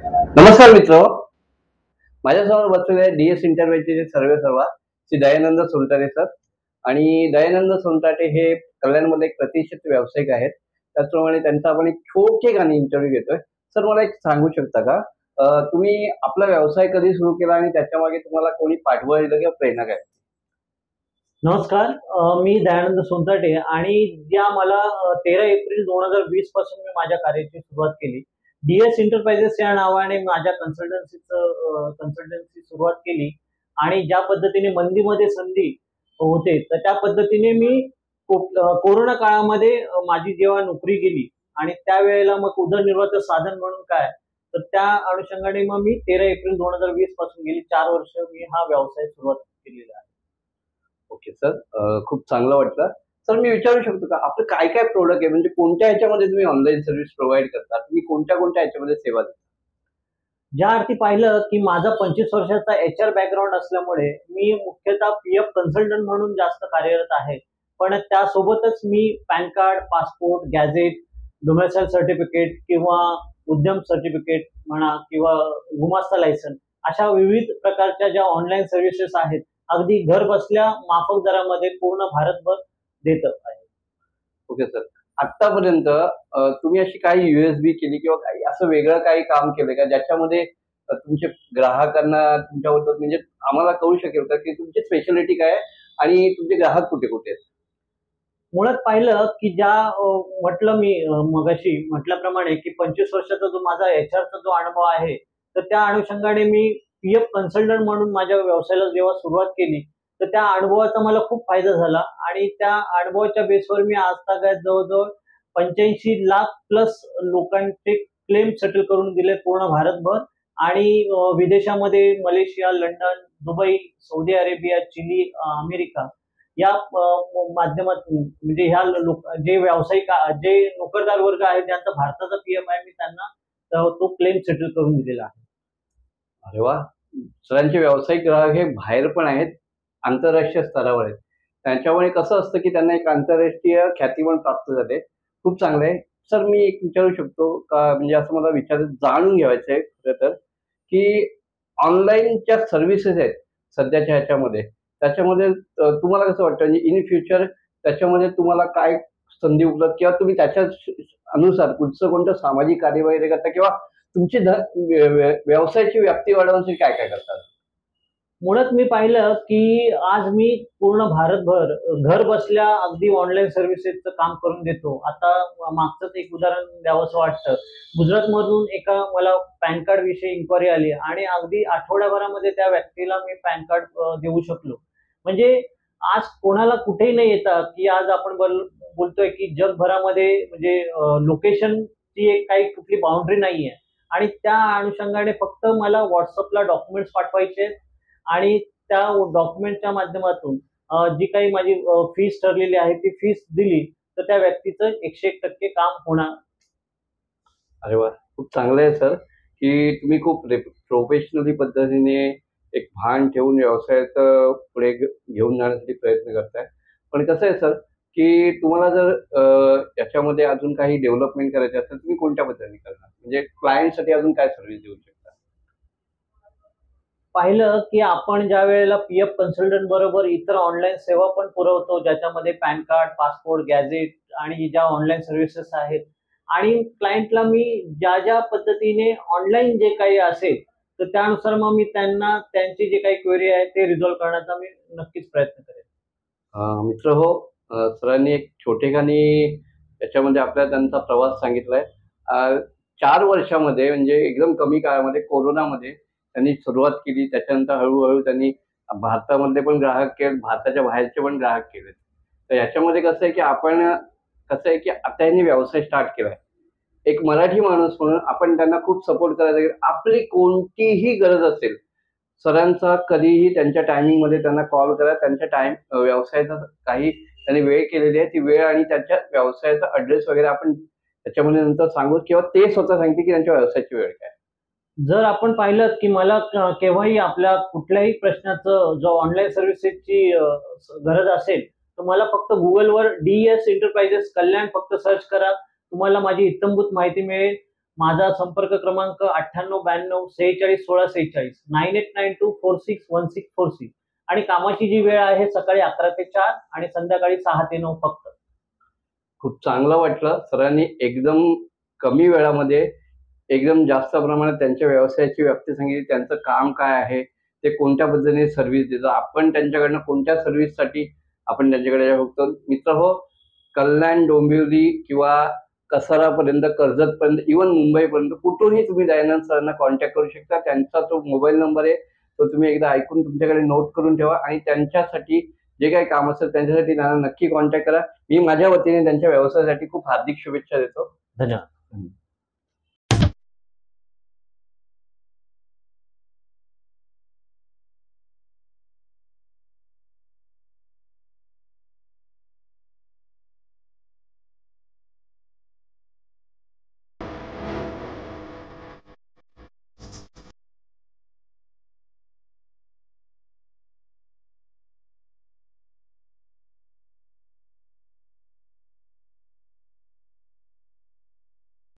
नमस्कार मित्र, माझ्यासमोर बसलेले आहे डी-एस इंटरव्ह्यूचे सर्वेसर्वा श्री दयानंद सोनटाटे सर. आणि दयानंद सोनटाटे हे कल्याणमध्ये एक प्रतिष्ठित व्यावसायिक आहेत. त्याचप्रमाणे त्यांचा आपण एक छोटेखानी इंटरव्ह्यू घेतोय. सर, मला एक सांगू शकता का, तुम्ही आपला व्यवसाय कधी सुरू केला आणि त्याच्यामागे तुम्हाला कोणी पाठबळ दिलं किंवा प्रेरणा काय? नमस्कार. मी दयानंद सोनटाटे आणि ज्या मला 13 एप्रिल 2020 पासून मी माझ्या कार्याची सुरुवात केली. डी-एस एंटरप्राइजेस या नावाने माझ्या कन्सल्टन्सी सुरुवात केली आणि ज्या पद्धतीने मंदीमध्ये संधी होते, तर त्या पद्धतीने मी कोरोना काळामध्ये माझी जेव्हा नोकरी गेली आणि त्यावेळेला मग उदरनिर्वाहाचं साधन म्हणून काय, तर त्या अनुषंगाने मग मी 13 एप्रिल 2020 पासून गेली 4 वर्ष मी हा व्यवसाय सुरुवात केलेला आहे. ओके सर, खूप चांगलं वाटलं. सर, मी विचारू शकतो का, आपलं काय-काय प्रॉडक्ट आहे? म्हणजे कोणत्या ह्याच्यामध्ये तुम्ही ऑनलाईन सर्व्हिस प्रोव्हाईड करता? तुम्ही कोणत्या-कोणत्या ह्याच्यामध्ये सेवा देता? ज्या अर्थी पाहिलं की माझा 25 वर्षाचा एचआर बॅकग्राऊंड असल्यामुळे मी मुख्यतः पीएफ कन्सल्टंट म्हणून जास्त कार्यरत आहे. पण त्यासोबतच मी PAN card, passport, gazette, domicile certificate किंवा उद्यम सर्टिफिकेट म्हणा किंवा गुमास्ता लायसन अशा विविध प्रकारच्या ज्या ऑनलाईन सर्व्हिसेस आहेत, अगदी घर बसल्या माफक दरामध्ये पूर्ण भारतभर देत आहे. Okay sir. आत्तापर्यंत तुम्ही अशी काही यूएसबी केली किंवा काही असं वेगळं काही काम केलंय का, ज्याच्यामध्ये तुमचे ग्राहकांना तुमच्याबद्दल म्हणजे आम्हाला कळू शकेल का, की तुमची स्पेशालिटी काय आहे आणि तुमचे ग्राहक कुठे-कुठे आहेत? मुळात पाहिलं की ज्या म्हटलं मी मगाशी म्हटल्याप्रमाणे की 25 वर्षाचा जो माझा एचआरचा जो अनुभव आहे, तर त्या अनुषंगाने मी पीएफ कन्सल्टंट म्हणून माझ्या व्यवसायाला जेव्हा सुरुवात केली, तर त्या अनुभवाचा मला खूप फायदा झाला आणि त्या अनुभवाच्या बेसवर मी आजतागायत जवळ-जवळ 85 लाख प्लस लोकांचे क्लेम सेटल करून दिले पूर्ण भारतभर आणि विदेशामध्ये Malaysia, London, Dubai, Saudi Arabia, Chile, America या माध्यमातून म्हणजे ह्या लोक जे व्यावसायिक जे नोकरदार वर्ग आहे ज्यांचा भारताचा पीएफ आहे, मी त्यांना तो क्लेम सेटल करून दिलेला आहे. अरे वाह! सरांचे व्यावसायिक ग्राहक हे बाहेर पण आहेत, आंतरराष्ट्रीय स्तरावर आहेत. त्याच्यामुळे कसं असतं, की त्यांना एक आंतरराष्ट्रीय ख्याती पण प्राप्त झाते. खूप चांगलं आहे. सर, मी एक विचारू शकतो का, म्हणजे असं मला जाणून घ्यायचं आहे खरं तर, की ऑनलाईन ज्या सर्व्हिसेस आहेत सध्याच्या ह्याच्यामध्ये, त्याच्यामध्ये तुम्हाला कसं वाटतं, म्हणजे इन फ्युचर त्याच्यामध्ये तुम्हाला काय संधी उपलब्ध किंवा तुम्ही त्याच्या अनुसार पुढचं कोणतं सामाजिक कार्य वगैरे करता किंवा तुमची व्यवसायाची व्याप्ती वाढवण्यासाठी काय-काय करतात? मुळात मी पाहिलं की आज मी पूर्ण भारतभर घर बसल्या अगदी ऑनलाईन सर्व्हिसेसचं काम करून देतो. आता मागचंच एक उदाहरण द्यावंसं वाटतं. गुजरातमधून एका मला पॅन कार्ड विषयी इन्क्वायरी आली आणि अगदी आठवड्याभरामध्ये त्या व्यक्तीला मी पॅन कार्ड देऊ शकलो. म्हणजे आज कोणाला कुठेही नाही येता की आज आपण बोलतोय की जगभरामध्ये म्हणजे लोकेशनची एक काही कुठली बाउंड्री नाहीये आणि त्या अनुषंगाने फक्त मला WhatsAppला डॉक्युमेंट्स पाठवायचे आणि त्या डॉक्युमेंटच्या माध्यमातून जी काही माझी फीस ठरलेली आहे ती फीस दिली, तर त्या व्यक्तीचं 101% काम होणार. अरे वाह! खूप चांगलं आहे सर, की तुम्ही खूप प्रोफेशनली पद्धतीने एक भान ठेवून व्यवसायाचं पुढे घेऊन जाण्यासाठी प्रयत्न करताय. पण कसं आहे सर, की तुम्हाला जर याच्यामध्ये अजून काही डेव्हलपमेंट करायची असेल, तुम्ही कोणत्या पद्धतीने करणार? म्हणजे क्लायंटसाठी अजून काय सर्व्हिस देऊ शकता? पाहिलं की आपण ज्या वेळेला पीएफ कन्सल्टंट बरोबर इतर ऑनलाईन सेवा पण पुरवतो, ज्याच्यामध्ये पॅन कार्ड, पासपोर्ट, गॅझेट आणि ज्या ऑनलाईन सर्व्हिसेस आहेत आणि क्लायंटला मी ज्या पद्धतीने ऑनलाईन जे काही असेल, तर त्यानुसार मग मी त्यांना त्यांची जी काही क्वेरी आहे ते रिझॉल्व्ह करण्याचा मी नक्कीच प्रयत्न करेन. मित्रहो, सरांनी एक छोटेखानी याच्यामध्ये आपल्याला त्यांचा प्रवास सांगितलाय. 4 वर्षामध्ये म्हणजे एकदम कमी काळामध्ये कोरोनामध्ये त्यांनी सुरुवात केली. त्याच्यानंतर हळू-हळू त्यांनी भारतामधले पण ग्राहक केले, भारताच्या बाहेरचे पण ग्राहक केलेत. तर याच्यामध्ये कसं आहे, की कसं आहे, की आता यांनी व्यवसाय स्टार्ट केलाय. एक मराठी माणूस म्हणून आपण त्यांना खूप सपोर्ट करायला लागेल. आपली कोणतीही गरज असेल, सरांचा कधीही त्यांच्या टायमिंगमध्ये त्यांना कॉल करा. त्यांच्या व्यवसायाचा काही त्यांनी वेळ केलेली आहे. ती वेळ आणि त्यांच्या व्यवसायाचा ॲड्रेस वगैरे आपण त्याच्यामध्ये नंतर सांगू किंवा ते स्वतः सांगतील, की त्यांच्या व्यवसायाची वेळ काय. जर आपण पाहिलं की मला केव्हाही आपल्या कुठल्याही प्रश्नाचं जो ऑनलाईन सर्व्हिसेसची गरज असेल, तर मला फक्त Googleवर डी-एस एंटरप्राइजेस कल्याण फक्त सर्च करा. तुम्हाला माझी इत्थंभूत माहिती मिळेल. माझा संपर्क क्रमांक 9892461646 9892461646 आणि कामाची जी वेळ आहे सकाळी 11 ते 4 आणि संध्याकाळी 6 ते 9 फक्त. खूप चांगलं वाटलं. सरांनी एकदम कमी वेळामध्ये एकदम जास्त प्रमाणात त्यांच्या व्यवसायाची व्याप्ती सांगितली. त्यांचं काम काय आहे, ते कोणत्या पद्धतीने सर्व्हिस देतात, आपण त्यांच्याकडनं कोणत्या सर्व्हिससाठी आपण त्यांच्याकडे बघतो. मित्रहो, कल्याण, डोंबिवली किंवा कसारापर्यंत, कर्जतपर्यंत, इव्हन मुंबईपर्यंत कुठूनही तुम्ही दयानंद सरांना कॉन्टॅक्ट करू शकता. त्यांचा तो मोबाईल नंबर आहे, तो तुम्ही एकदा ऐकून तुमच्याकडे नोट करून ठेवा आणि त्यांच्यासाठी जे काही काम असेल त्यांच्यासाठी त्यांना नक्की कॉन्टॅक्ट करा. मी माझ्या वतीने त्यांच्या व्यवसायासाठी खूप हार्दिक शुभेच्छा देतो. धन्यवाद.